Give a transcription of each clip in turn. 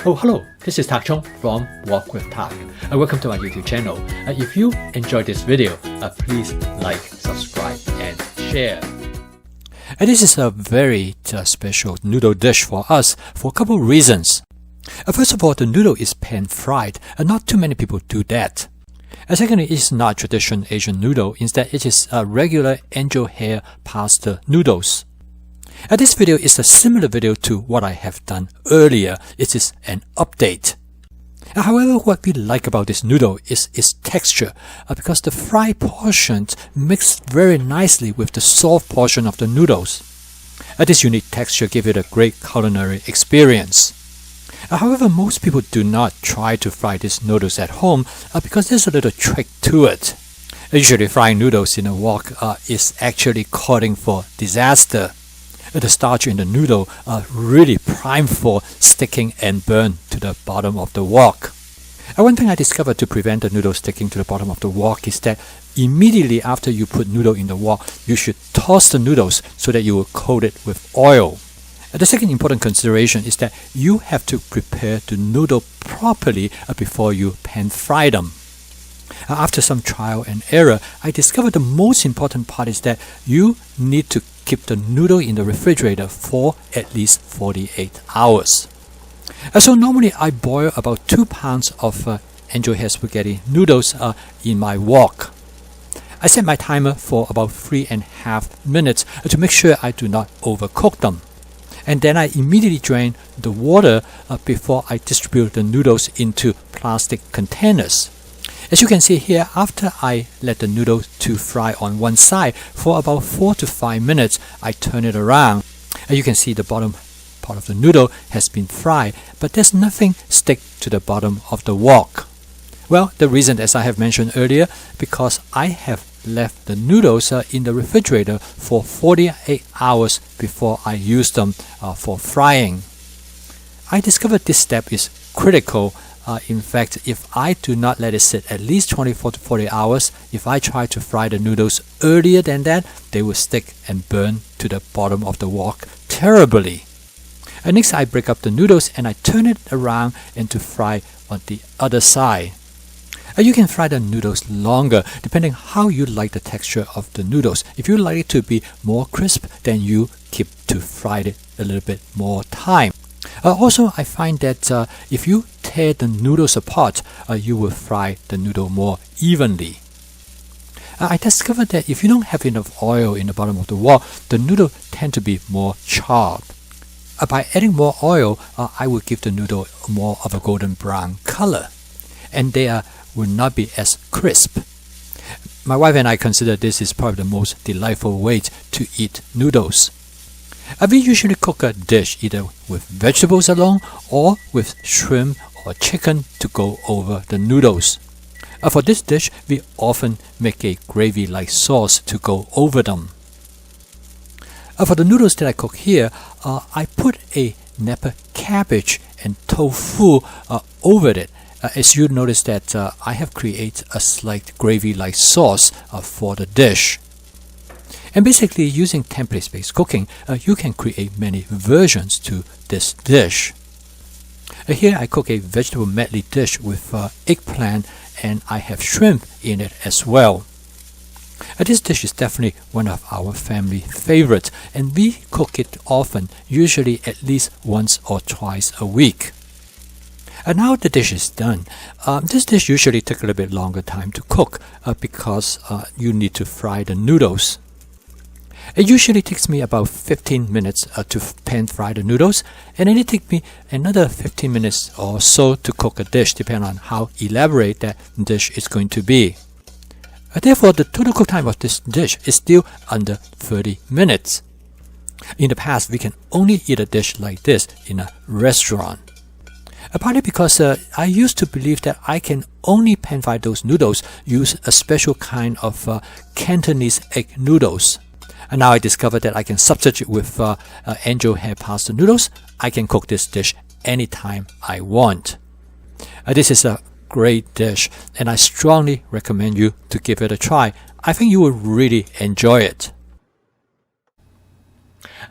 Oh, hello, this is Tak Chong from Walk with Tak. Welcome to my YouTube channel. If you enjoyed this video, please like, subscribe and share. This is a very special noodle dish for us for a couple of reasons. First of all, the noodle is pan-fried, and not too many people do that. Secondly, it's not traditional Asian noodle. Instead, it is a regular angel hair pasta noodles. This video is a similar video to what I have done earlier. It is an update. However, what we like about this noodle is its texture, because the fried portion mixed very nicely with the soft portion of the noodles. This unique texture gives it a great culinary experience. However, most people do not try to fry these noodles at home because there's a little trick to it. Usually, frying noodles in a wok is actually calling for disaster. The starch in the noodle are really primed for sticking and burn to the bottom of the wok. One thing I discovered to prevent the noodle sticking to the bottom of the wok is that immediately after you put noodle in the wok, you should toss the noodles so that you will coat it with oil. The second important consideration is that you have to prepare the noodle properly before you pan fry them. After some trial and error, I discovered the most important part is that you need to keep the noodle in the refrigerator for at least 48 hours. So normally I boil about 2 pounds of angel hair spaghetti noodles in my wok. I set my timer for about 3.5 minutes to make sure I do not overcook them. And then I immediately drain the water before I distribute the noodles into plastic containers. As you can see here, after I let the noodles to fry on one side for about 4 to 5 minutes, I turn it around. You can see the bottom part of the noodle has been fried, but there's nothing stick to the bottom of the wok. Well, the reason, as I have mentioned earlier, because I have left the noodles in the refrigerator for 48 hours before I use them for frying. I discovered this step is critical. In fact, if I do not let it sit at least 24 to 40 hours, if I try to fry the noodles earlier than that, they will stick and burn to the bottom of the wok terribly. Next, I break up the noodles and I turn it around and to fry on the other side. You can fry the noodles longer depending how you like the texture of the noodles. If you like it to be more crisp, then you keep to fry it a little bit more time. Also, I find that if you tear the noodles apart, you will fry the noodle more evenly. I discovered that if you don't have enough oil in the bottom of the wok, the noodle tend to be more charred. By adding more oil, I will give the noodle more of a golden brown color, and they will not be as crisp. My wife and I consider this is probably the most delightful way to eat noodles. We usually cook a dish either with vegetables alone or with shrimp or chicken to go over the noodles. For this dish, we often make a gravy-like sauce to go over them. For the noodles that I cook here, I put a Napa cabbage and tofu over it. As you notice that I have created a slight gravy-like sauce for the dish. And basically, using template-based cooking, you can create many versions to this dish. Here I cook a vegetable medley dish with eggplant, and I have shrimp in it as well. This dish is definitely one of our family favorites, and we cook it often, usually at least once or twice a week. And now the dish is done. This dish usually takes a little bit longer time to cook because you need to fry the noodles. It usually takes me about 15 minutes to pan fry the noodles, and then it takes me another 15 minutes or so to cook a dish, depending on how elaborate that dish is going to be. Therefore, the total cook time of this dish is still under 30 minutes. In the past, we can only eat a dish like this in a restaurant. Partly because I used to believe that I can only pan fry those noodles, use a special kind of Cantonese egg noodles. And now I discovered that I can substitute with angel hair pasta noodles. I can cook this dish anytime I want. This is a great dish, and I strongly recommend you to give it a try. I think you will really enjoy it.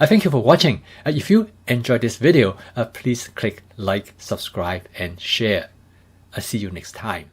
Thank you for watching. If you enjoyed this video, please click like, subscribe, and share. I'll see you next time.